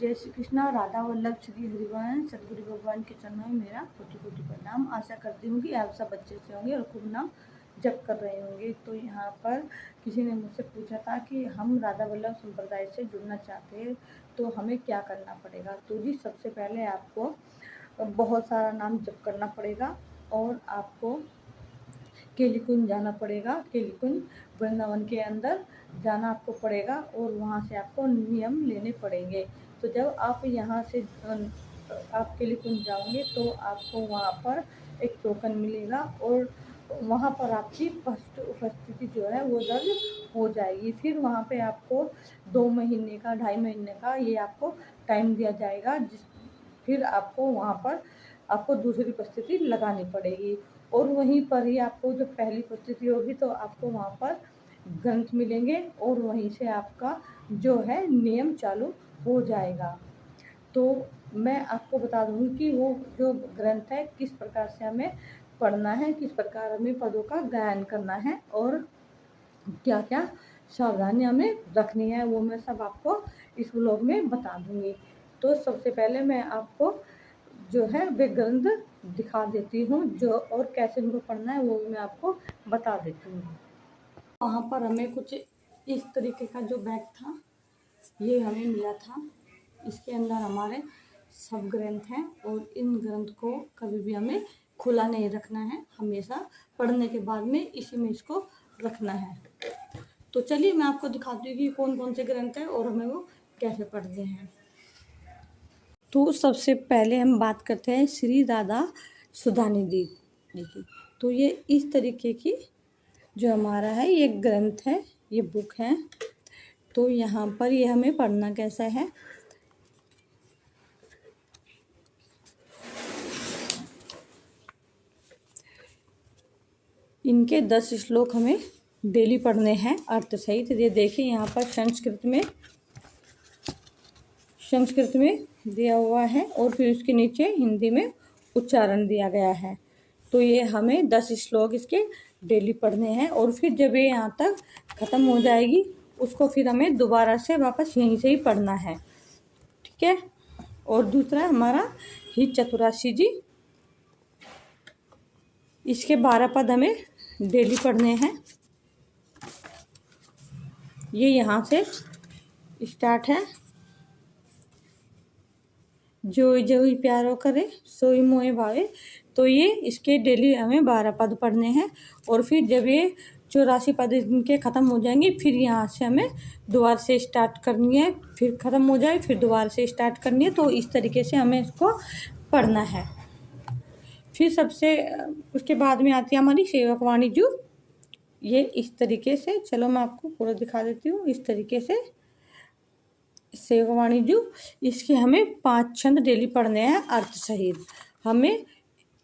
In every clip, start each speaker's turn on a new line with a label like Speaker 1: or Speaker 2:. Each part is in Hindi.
Speaker 1: जय श्री कृष्णा। राधा वल्लभ श्री हरिवंश सदगुरु भगवान के चरणों में मेरा कोटि कोटि प्रणाम। आशा करती हूँ कि आप सब अच्छे से होंगे और खूब नाम जप कर रहे होंगे। तो यहाँ पर किसी ने मुझसे पूछा था कि हम राधा वल्लभ संप्रदाय से जुड़ना चाहते हैं तो हमें क्या करना पड़ेगा। तो जी सबसे पहले आपको बहुत सारा नाम जप करना पड़ेगा और आपको केली कुंज जाना पड़ेगा। केली कुंज वृंदावन के अंदर जाना आपको पड़ेगा और वहाँ से आपको नियम लेने पड़ेंगे। तो जब आप यहाँ से आप केली कुंज जाओगे तो आपको वहाँ पर एक टोकन मिलेगा और वहाँ पर आपकी फर्स्ट उपस्थिति जो है वो दर्ज हो जाएगी। फिर वहाँ पे आपको 2 महीने का 2.5 महीने का ये आपको टाइम दिया जाएगा, फिर आपको वहाँ पर आपको दूसरी उपस्थिति लगानी पड़ेगी और वहीं पर ही आपको जब पहली उपस्थिति होगी तो आपको वहाँ पर ग्रंथ मिलेंगे और वहीं से आपका जो है नियम चालू हो जाएगा। तो मैं आपको बता दूँगी कि वो जो ग्रंथ है किस प्रकार से हमें पढ़ना है, किस प्रकार हमें पदों का गायन करना है और क्या क्या सावधानियाँ हमें रखनी है, वो मैं सब आपको इस व्लॉग में बता दूँगी। तो सबसे पहले मैं आपको जो है वे ग्रंथ दिखा देती हूँ जो और कैसे उनको पढ़ना है वो भी मैं आपको बता देती हूँ। वहाँ पर हमें कुछ इस तरीके का जो बैग था ये हमें मिला था। इसके अंदर हमारे सब ग्रंथ हैं और इन ग्रंथ को कभी भी हमें खुला नहीं रखना है, हमेशा पढ़ने के बाद में इसी में इसको रखना है। तो चलिए मैं आपको दिखाती हूँ कि कौन कौन से ग्रंथ हैं और हमें वो कैसे पढ़ते हैं। तो सबसे पहले हम बात करते हैं श्री राधा सुधानिधि जी की। तो ये इस तरीके की जो हमारा है ये ग्रंथ है, ये बुक है। तो यहाँ पर ये हमें पढ़ना कैसा है। इनके 10 श्लोक हमें डेली पढ़ने हैं अर्थ सहित। ये देखिए यहाँ पर संस्कृत में दिया हुआ है और फिर उसके नीचे हिंदी में उच्चारण दिया गया है। तो ये हमें 10 श्लोक इसके डेली पढ़ने हैं और फिर जब ये यहाँ तक ख़त्म हो जाएगी उसको फिर हमें दोबारा से वापस यहीं से ही पढ़ना है, ठीक है। और दूसरा हमारा ही चतुराशी जी, इसके 12 पद हमें डेली पढ़ने हैं। ये यहाँ से स्टार्ट है। जोई जोई प्यारो करे सोई मोए भावे। तो ये इसके डेली हमें 12 पद पढ़ने हैं और फिर जब ये 84 पद इनके ख़त्म हो जाएंगे फिर यहाँ से हमें दोबारा से स्टार्ट करनी है, फिर ख़त्म हो जाए फिर दोबारा से स्टार्ट करनी है। तो इस तरीके से हमें इसको पढ़ना है। फिर सबसे उसके बाद में आती है हमारी सेवक वाणी जो ये इस तरीके से, चलो मैं आपको पूरा दिखा देती हूँ। इस तरीके से सेवक वाणी जो इसके हमें 5 छंद डेली पढ़ने हैं अर्थ सहित। हमें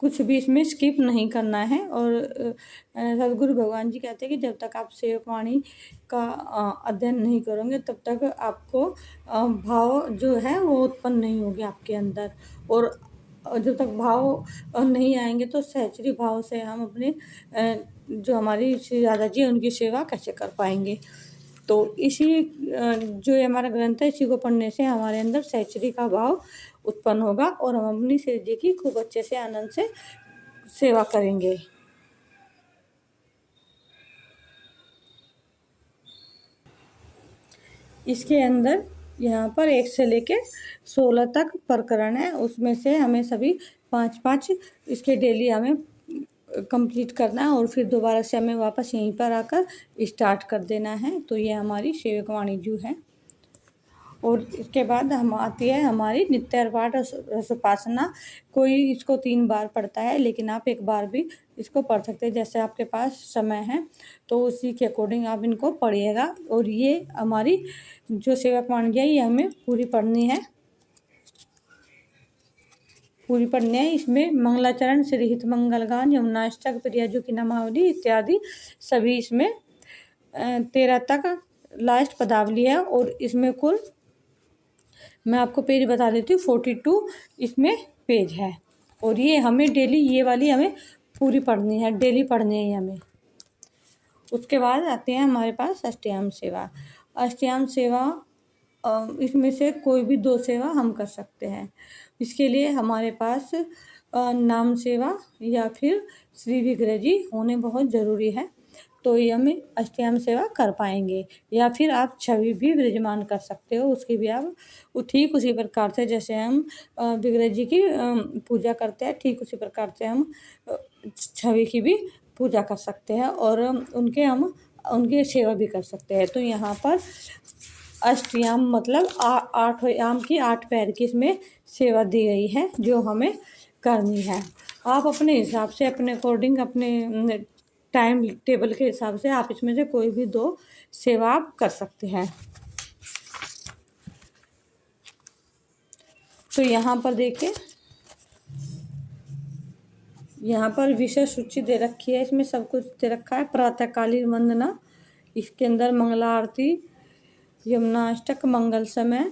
Speaker 1: कुछ भी इसमें स्किप नहीं करना है। और सदगुरु भगवान जी कहते हैं कि जब तक आप सेवक वाणी का अध्ययन नहीं करोगे तब तक आपको भाव जो है वो उत्पन्न नहीं होगी आपके अंदर। और जब तक भाव नहीं आएंगे तो सहचरी भाव से हम अपने जो हमारी श्री राधा जी उनकी सेवा कैसे कर पाएंगे। तो इसी जो हमारा ग्रंथ है इसी को पढ़ने से हमारे अंदर सहचरी का भाव उत्पन्न होगा और हम अपनी श्री जी की खूब अच्छे से आनंद से सेवा करेंगे। इसके अंदर यहाँ पर 1 से लेके 16 तक प्रकरण है, उसमें से हमें सभी 5-5 इसके डेली हमें कंप्लीट करना है और फिर दोबारा से हमें वापस यहीं पर आकर स्टार्ट कर देना है। तो ये हमारी सेवक वाणी जो है। और इसके बाद हम आती है हमारी नित्य पाठ रसोपासना। कोई इसको 3 बार पढ़ता है लेकिन आप 1 बार भी इसको पढ़ सकते हैं, जैसे आपके पास समय है तो उसी के अकॉर्डिंग आप इनको पढ़िएगा। और ये हमारी जो सेवक वाणी है ये हमें पूरी पढ़नी है, पूरी पढ़नी है। इसमें मंगलाचरण, श्री हित मंगलगान, यमुनाष्टक, प्रिया की नामावली इत्यादि सभी इसमें 13 तक लास्ट पदावली है। और इसमें कुल मैं आपको पेज बता देती हूँ 42 इसमें पेज है। और ये हमें डेली ये वाली हमें पूरी पढ़नी है, डेली पढ़नी है हमें। उसके बाद आते हैं हमारे पास अष्टयाम सेवा। अष्टयाम सेवा इसमें से कोई भी 2 सेवा हम कर सकते हैं। इसके लिए हमारे पास नाम सेवा या फिर श्री विग्रह जी होने बहुत ज़रूरी है, तो ये हम अष्टयाम सेवा कर पाएँगे। या फिर आप छवि भी विराजमान कर सकते हो, उसकी भी आप ठीक उसी प्रकार से जैसे हम विग्रह जी की पूजा करते हैं, ठीक उसी प्रकार से हम अ, छवि की भी पूजा कर सकते हैं और उनकी सेवा भी कर सकते हैं। तो यहाँ पर अष्टयाम मतलब 8 याम की 8 पैर की इसमें सेवा दी गई है जो हमें करनी है। आप अपने हिसाब से अपने अकॉर्डिंग अपने टाइम टेबल के हिसाब से आप इसमें से कोई भी 2 सेवा आप कर सकते हैं। तो यहाँ पर देखिए, यहाँ पर विषय सूची दे रखी है, इसमें सब कुछ दे रखा है। प्रातःकालीन वंदना, इसके अंदर मंगला आरती, यमुनाष्टक, मंगल समय,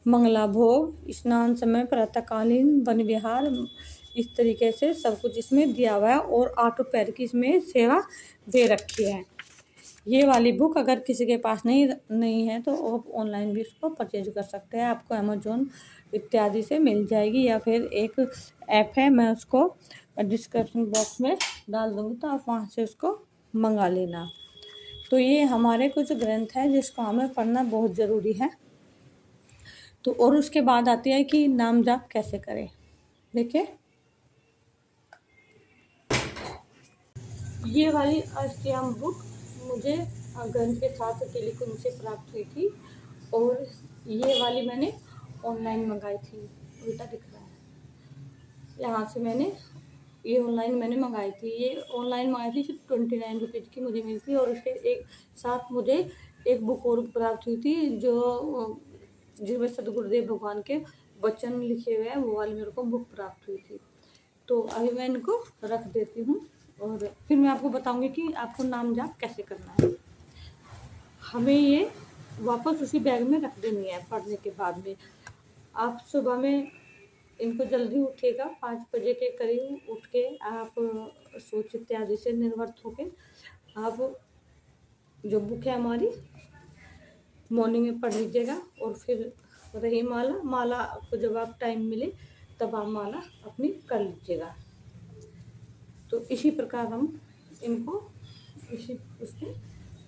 Speaker 1: मंगला भोग, स्नान समय, प्रातःकालीन वन विहार, इस तरीके से सब कुछ इसमें दिया हुआ है और 8 पैर की इसमें सेवा दे रखी है। ये वाली बुक अगर किसी के पास नहीं है तो आप ऑनलाइन भी इसको परचेज कर सकते हैं। आपको अमेजोन इत्यादि से मिल जाएगी या फिर एक ऐप है, मैं उसको डिस्क्रिप्शन बॉक्स में डाल दूँगी, तो आप वहाँ से उसको मंगा लेना। तो ये हमारे कुछ ग्रंथ हैं जिसको हमें पढ़ना बहुत ज़रूरी है। तो और उसके बाद आती है कि नाम जाप कैसे करें। देखिए, ये वाली अष्टयाम बुक मुझे ग्रंथ के साथ टेलीकॉम से प्राप्त हुई थी और ये वाली मैंने ऑनलाइन मंगाई थी। उल्टा दिख रहा है, यहाँ से ये ऑनलाइन मैंने मंगाई थी। ये ऑनलाइन मंगाई थी, सिर्फ 29 रुपीज़ की मुझे मिली थी और उसके एक साथ मुझे एक बुक और प्राप्त हुई थी जिसमें सदगुरुदेव भगवान के वचन लिखे हुए हैं, वो वाली मेरे को बुक प्राप्त हुई थी। तो अभी मैं इनको रख देती हूँ और फिर मैं आपको बताऊंगी कि आपको नाम जाप कैसे करना है। हमें ये वापस उसी बैग में रख देनी है पढ़ने के बाद में। आप सुबह में इनको जल्दी उठिएगा, 5 बजे के करीब उठ के आप सोच इत्यादि से निर्वृत्त होके आप जो बुक है हमारी मॉर्निंग में पढ़ लीजिएगा और फिर रही माला को जब आप टाइम मिले तब आप माला अपनी कर लीजिएगा। तो इसी प्रकार हम इनको उसके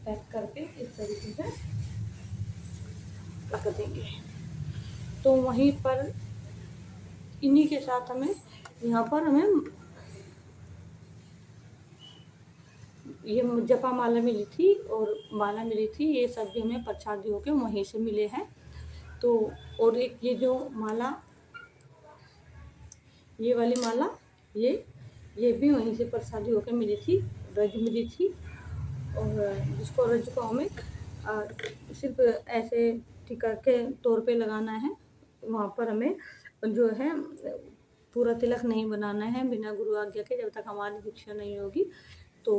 Speaker 1: पैक करके इस तरीके से रख देंगे। तो वहीं पर इन्हीं के साथ हमें ये जपा माला मिली थी और माला मिली थी, ये सब भी हमें प्रसादी होके वहीं से मिले हैं। तो और एक ये जो माला, ये वाली माला, ये भी वहीं से प्रसादी होके मिली थी, रज मिली थी। और जिसको रज को हमें सिर्फ ऐसे टीका के तौर पे लगाना है, वहाँ पर हमें जो है पूरा तिलक नहीं बनाना है बिना गुरु आज्ञा के, जब तक हमारी दीक्षा नहीं होगी। तो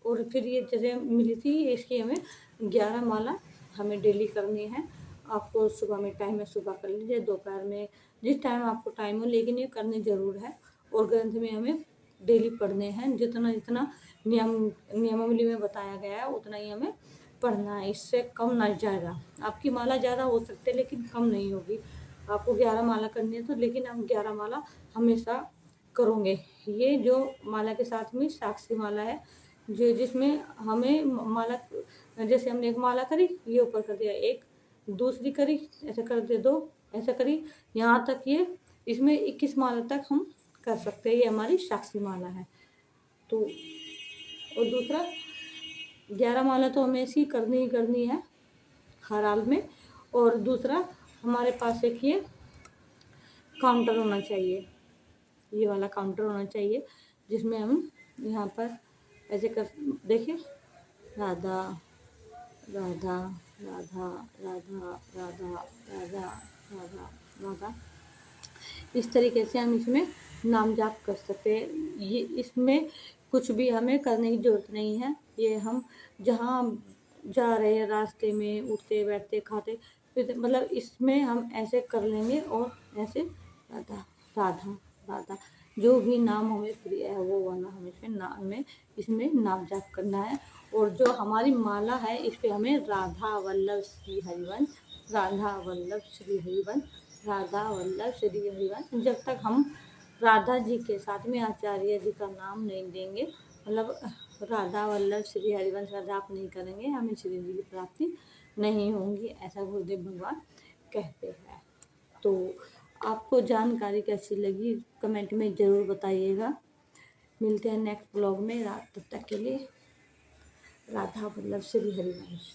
Speaker 1: और फिर ये जैसे मिली थी, इसकी हमें 11 माला हमें डेली करनी है। आपको सुबह में टाइम है सुबह कर लीजिए, दोपहर में जिस टाइम आपको टाइम हो, लेकिन ये करनी ज़रूर है। और ग्रंथ में हमें डेली पढ़ने हैं, जितना जितना नियमावली में बताया गया है उतना ही हमें पढ़ना है, इससे कम ना जाएगा। आपकी माला ज़्यादा हो सकते लेकिन कम नहीं होगी। आपको 11 माला करनी है तो लेकिन हम 11 माला हमेशा करोगे। ये जो माला के साथ में साक्षी माला है, जो जिसमें हमें माला जैसे हमने एक माला करी, ये ऊपर कर दिया, एक दूसरी करी, ऐसे कर दिया 2, ऐसा करी, यहाँ तक ये इसमें 21 माला तक हम कर सकते हैं। ये हमारी साक्षी माला है। तो और दूसरा 11 माला तो हमें ऐसी करनी ही करनी है हर हाल में। और दूसरा हमारे पास एक ये काउंटर होना चाहिए, ये वाला काउंटर होना चाहिए जिसमें हम यहाँ पर ऐसे कर देखिए, राधा राधा राधा राधा राधा राधा राधा राधा, इस तरीके से हम इसमें नाम जाप कर सकते हैं। ये इसमें कुछ भी हमें करने की ज़रूरत नहीं है। ये हम जहाँ जा रहे हैं रास्ते में, उठते बैठते खाते पीते, मतलब इसमें हम ऐसे कर लेंगे और ऐसे राधा राधा राधा, जो भी नाम हमें प्रिय है वो वाला हमें इसमें नाम जाप करना है। और जो हमारी माला है इस पे हमें राधा वल्लभ श्री हरिवंश राधा वल्लभ श्री हरिवंश, राधा वल्लभ श्री हरिवंश। जब तक हम राधा जी के साथ में आचार्य जी का नाम नहीं देंगे, मतलब राधा वल्लभ श्री हरिवंश का जाप नहीं करेंगे, हमें श्री जी की प्राप्ति नहीं होंगी, ऐसा गुरुदेव भगवान कहते हैं। तो आपको जानकारी कैसी लगी कमेंट में ज़रूर बताइएगा। मिलते हैं नेक्स्ट ब्लॉग में। तब तक के लिए राधा वल्लभ श्री हरिवंश।